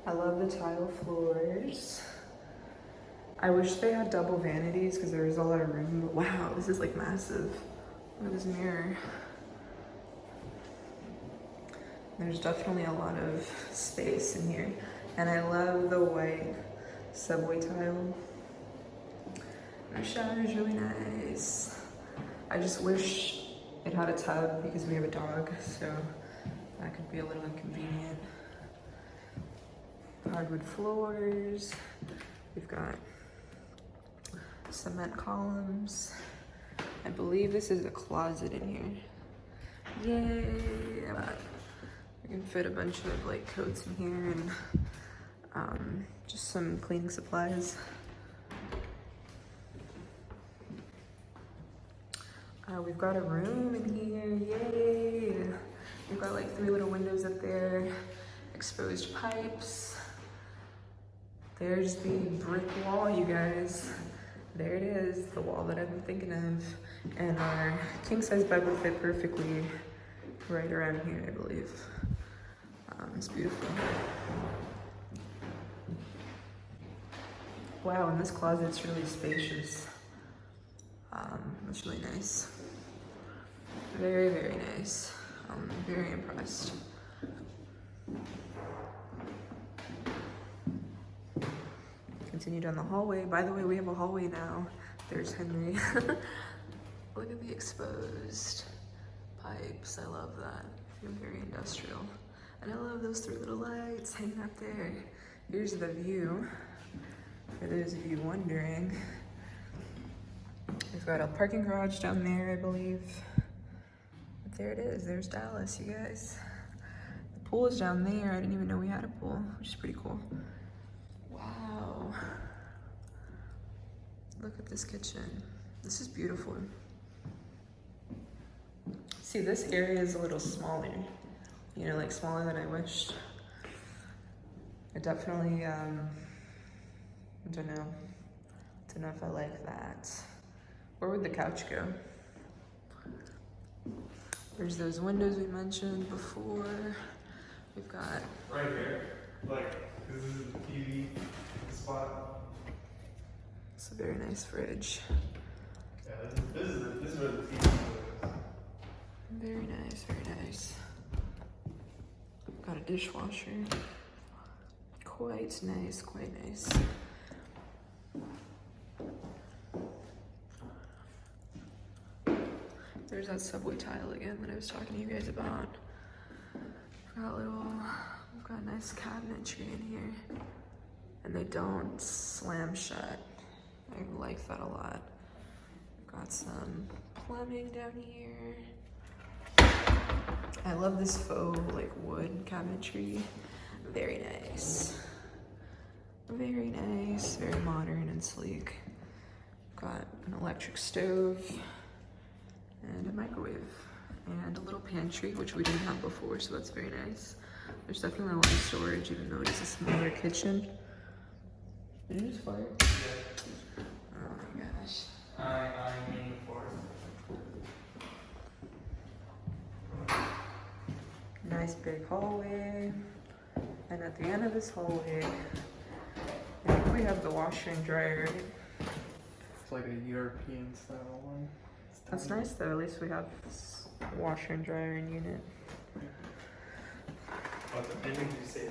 I love the tile floors. I wish they had double vanities because there's a lot of room, but wow, this is like massive. Look at this mirror. There's definitely a lot of space in here. And I love the white subway tile. Our shower is really nice. I just wish it had a tub because we have a dog, so that could be a little inconvenient. Hardwood floors. We've got cement columns. I believe this is a closet in here. Yay! We can fit a bunch of like coats in here and just some cleaning supplies. We've got a room in here, yay! We've got like 3 little windows up there, exposed pipes. There's the brick wall, you guys. There it is, the wall that I've been thinking of. And our king-size bed will fit perfectly right around here, I believe. It's beautiful. Wow, and this closet's really spacious. It's really nice. Very, very nice. I'm very impressed. Continue down the hallway. By the way, we have a hallway now. There's Henry. Look at the exposed pipes. I love that. Feel very industrial. And I love those 3 little lights hanging up there. Here's the view. For those of you wondering. We've got a parking garage down there, I believe. But there it is. There's Dallas, you guys. The pool is down there. I didn't even know we had a pool, which is pretty cool. Wow. Look at this kitchen. This is beautiful. See, this area is a little smaller. You know, like smaller than I wished. I definitely, don't know if I like that. Where would the couch go? There's those windows we mentioned before. We've got... Right here. Like, this is the TV spot. It's a very nice fridge. Yeah, this is where the TV is. Very nice, very nice. Got a dishwasher. Quite nice, quite nice. There's that subway tile again that I was talking to you guys about. We've got nice cabinetry in here. And they don't slam shut. I like that a lot. We've got some plumbing down here. I love this faux like wood cabinetry. Very nice. Very nice, very modern and sleek. Got an electric stove and a microwave and a little pantry, which we didn't have before, so that's very nice. There's definitely a lot of storage, even though it is a smaller kitchen. Did you just fire? Yeah. Oh my gosh. I mean for Nice big hallway. And at the end of this hallway, I think we have the washer and dryer. It's like a European style one. That's nice though, at least we have this washer and dryer in unit. But the thing you say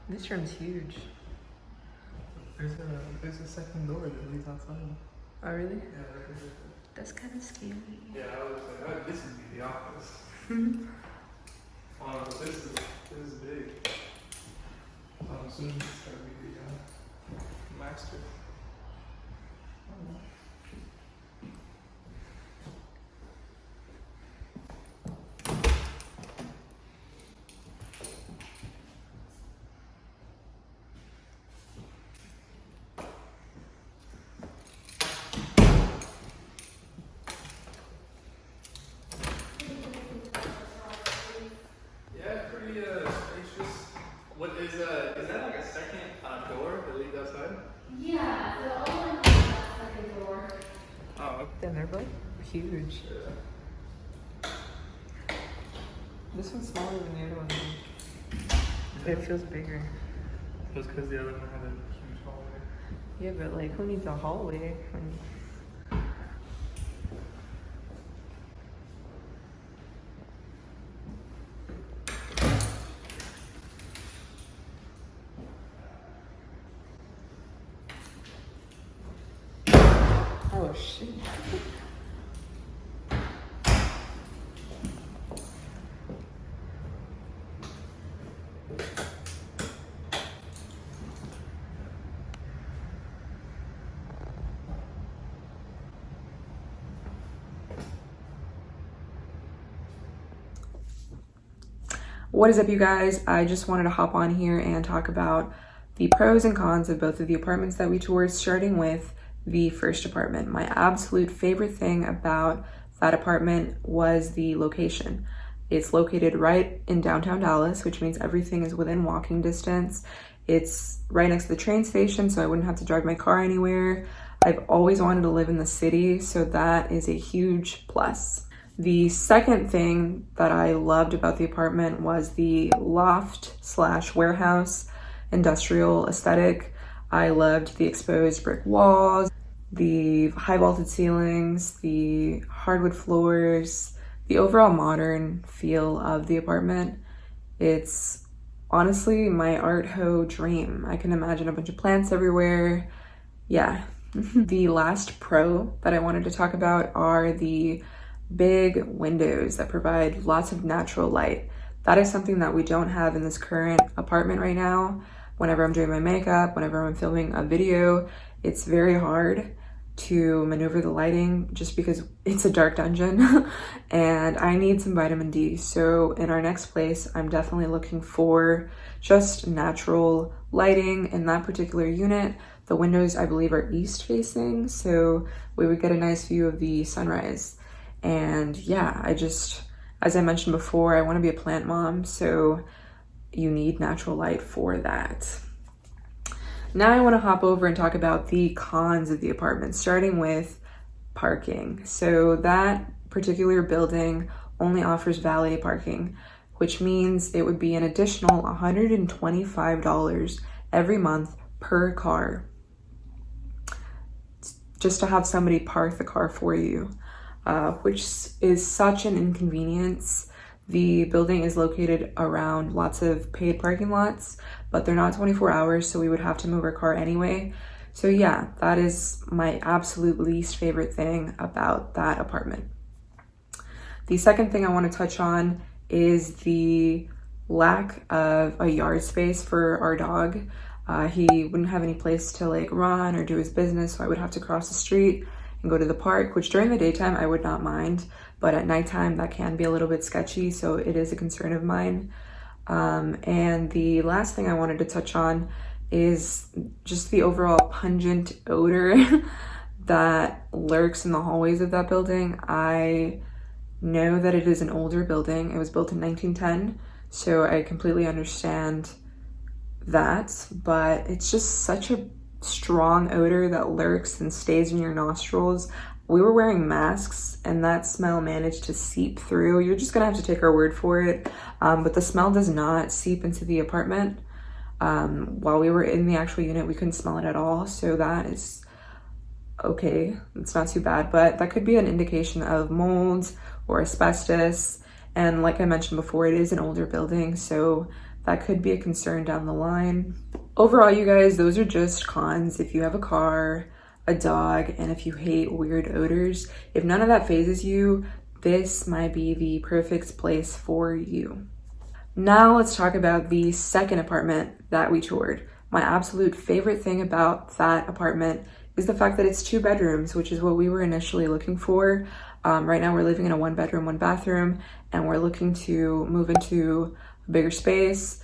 This room's huge. There's a second door that leads outside. Oh really? Yeah, right there. That's kind of scary. Yeah, I was like, oh, this is the office. But this is big. I'm assuming this is gonna be the master. I don't know. is that like a second door that leads outside? Yeah, so all in all, that second door. Oh, okay. Then they're both huge. Yeah. This one's smaller than the other one. It feels bigger. Just because the other one had a huge hallway. Yeah, but like, who needs a hallway? Oh shit. What is up, you guys? I just wanted to hop on here and talk about the pros and cons of both of the apartments that we toured, starting with the first apartment. My absolute favorite thing about that apartment was the location. It's located right in downtown Dallas, which means everything is within walking distance. It's right next to the train station, so I wouldn't have to drive my car anywhere. I've always wanted to live in the city, so that is a huge plus. The second thing that I loved about the apartment was the loft slash warehouse industrial aesthetic. I loved the exposed brick walls, the high vaulted ceilings, the hardwood floors, the overall modern feel of the apartment. It's honestly my art ho dream. I can imagine a bunch of plants everywhere. Yeah. The last pro that I wanted to talk about are the big windows that provide lots of natural light. That is something that we don't have in this current apartment right now. Whenever I'm doing my makeup, whenever I'm filming a video, it's very hard to maneuver the lighting just because it's a dark dungeon and I need some vitamin D. So in our next place, I'm definitely looking for just natural lighting in that particular unit. The windows, I believe, are east facing, so we would get a nice view of the sunrise. And yeah, as I mentioned before, I want to be a plant mom, so you need natural light for that. Now I want to hop over and talk about the cons of the apartment, starting with parking. So that particular building only offers valet parking, which means it would be an additional $125 every month per car, just to have somebody park the car for you. Which is such an inconvenience. The building is located around lots of paid parking lots, but they're not 24 hours, so we would have to move our car anyway. So yeah, that is my absolute least favorite thing about that apartment. The second thing I want to touch on is the lack of a yard space for our dog. He wouldn't have any place to like run or do his business, so I would have to cross the street and go to the park, which during the daytime I would not mind, but at nighttime that can be a little bit sketchy, so it is a concern of mine. And the last thing I wanted to touch on is just the overall pungent odor that lurks in the hallways of that building. I know that it is an older building. It was built in 1910, so I completely understand that, but it's just such a strong odor that lurks and stays in your nostrils. We were wearing masks and that smell managed to seep through. You're just gonna have to take our word for it, but the smell does not seep into the apartment. While we were in the actual unit, we couldn't smell it at all, so that is okay. It's not too bad, but that could be an indication of mold or asbestos, and like I mentioned before, it is an older building, so that could be a concern down the line. Overall, you guys, those are just cons if you have a car, a dog, and if you hate weird odors. If none of that phases you, this might be the perfect place for you. Now let's talk about the second apartment that we toured. My absolute favorite thing about that apartment is the fact that it's 2 bedrooms, which is what we were initially looking for. Right now we're living in a 1-bedroom, 1-bathroom, and we're looking to move into a bigger space.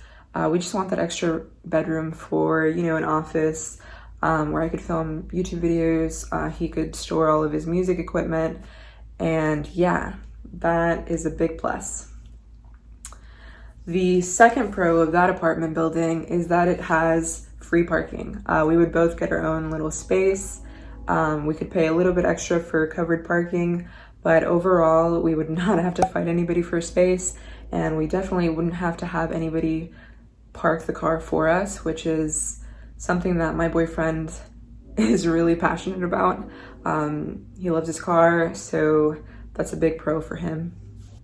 We just want that extra bedroom for, an office where I could film YouTube videos. He could store all of his music equipment. And yeah, that is a big plus. The second pro of that apartment building is that it has free parking. We would both get our own little space. We could pay a little bit extra for covered parking, but overall we would not have to fight anybody for space, and we definitely wouldn't have to have anybody park the car for us, which is something that my boyfriend is really passionate about. He loves his car, so that's a big pro for him.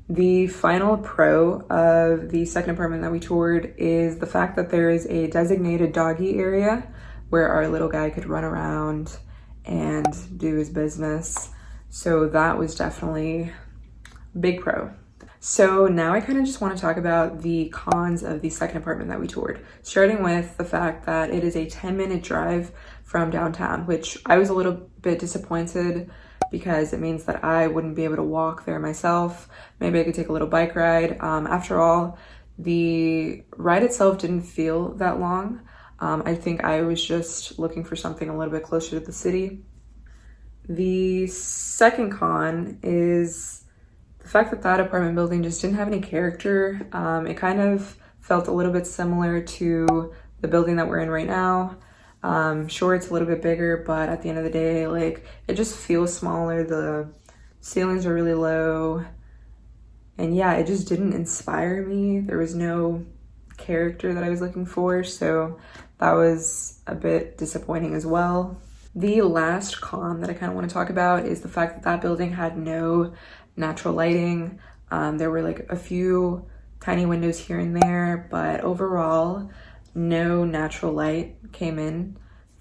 The final pro of the second apartment that we toured is the fact that there is a designated doggy area where our little guy could run around and do his business. So that was definitely a big pro. So now I kind of just want to talk about the cons of the second apartment that we toured, starting with the fact that it is a 10-minute drive from downtown, which I was a little bit disappointed because it means that I wouldn't be able to walk there myself. Maybe I could take a little bike ride. After all, the ride itself didn't feel that long. I think I was just looking for something a little bit closer to the city. The second con is the fact that that apartment building just didn't have any character. It kind of felt a little bit similar to the building that we're in right now. Sure, it's a little bit bigger, but at the end of the day, like, it just feels smaller. The ceilings are really low. And yeah, it just didn't inspire me. There was no character that I was looking for, so that was a bit disappointing as well. The last con that I kind of want to talk about is the fact that that building had no natural lighting. There were like a few tiny windows here and there, but overall, no natural light came in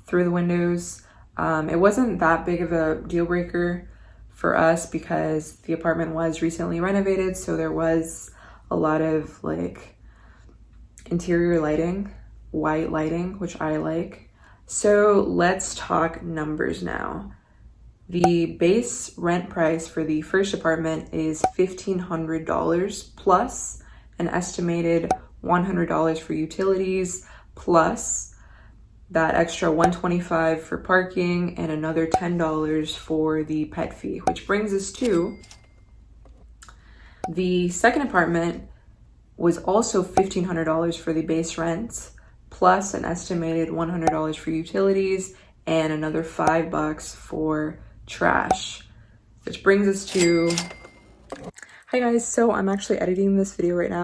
through the windows. It wasn't that big of a deal breaker for us because the apartment was recently renovated, so there was a lot of like interior lighting, white lighting, which I like. So let's talk numbers now. The base rent price for the first apartment is $1,500 plus an estimated $100 for utilities, plus that extra $125 for parking and another $10 for the pet fee, which brings us to the second apartment was also $1,500 for the base rent, plus an estimated $100 for utilities and another $5 for trash, which brings us to, hi guys, so I'm actually editing this video right now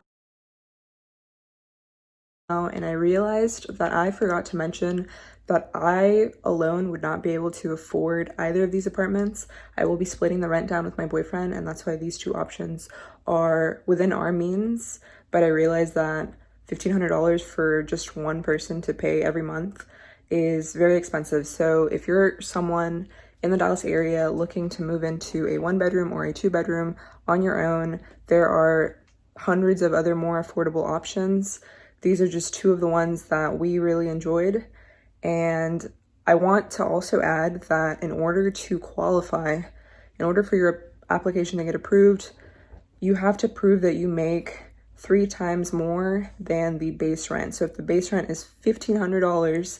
and I realized that I forgot to mention that I alone would not be able to afford either of these apartments. I will be splitting the rent down with my boyfriend, and that's why these two options are within our means, but I realized that $1,500 for just one person to pay every month is very expensive. So if you're someone in the Dallas area looking to move into a 1-bedroom or a 2-bedroom on your own, there are hundreds of other more affordable options. These are just two of the ones that we really enjoyed. And I want to also add that in order to qualify, in order for your application to get approved, you have to prove that you make 3 times more than the base rent. So if the base rent is $1,500,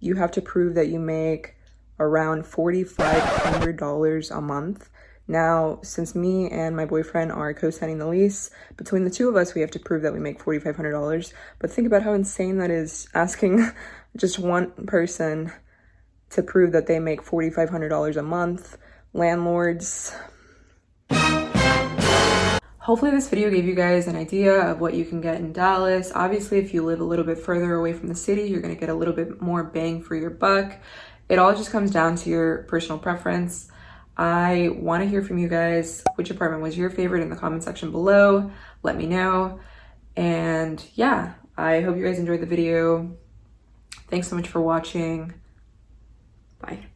you have to prove that you make around $4,500 a month. Now, since me and my boyfriend are co-signing the lease, between the two of us, we have to prove that we make $4,500. But think about how insane that is, asking just one person to prove that they make $4,500 a month. Landlords. Hopefully this video gave you guys an idea of what you can get in Dallas. Obviously, if you live a little bit further away from the city, you're gonna get a little bit more bang for your buck. It all just comes down to your personal preference. I want to hear from you guys. Which apartment was your favorite in the comment section below? Let me know. And yeah, I hope you guys enjoyed the video. Thanks so much for watching. Bye.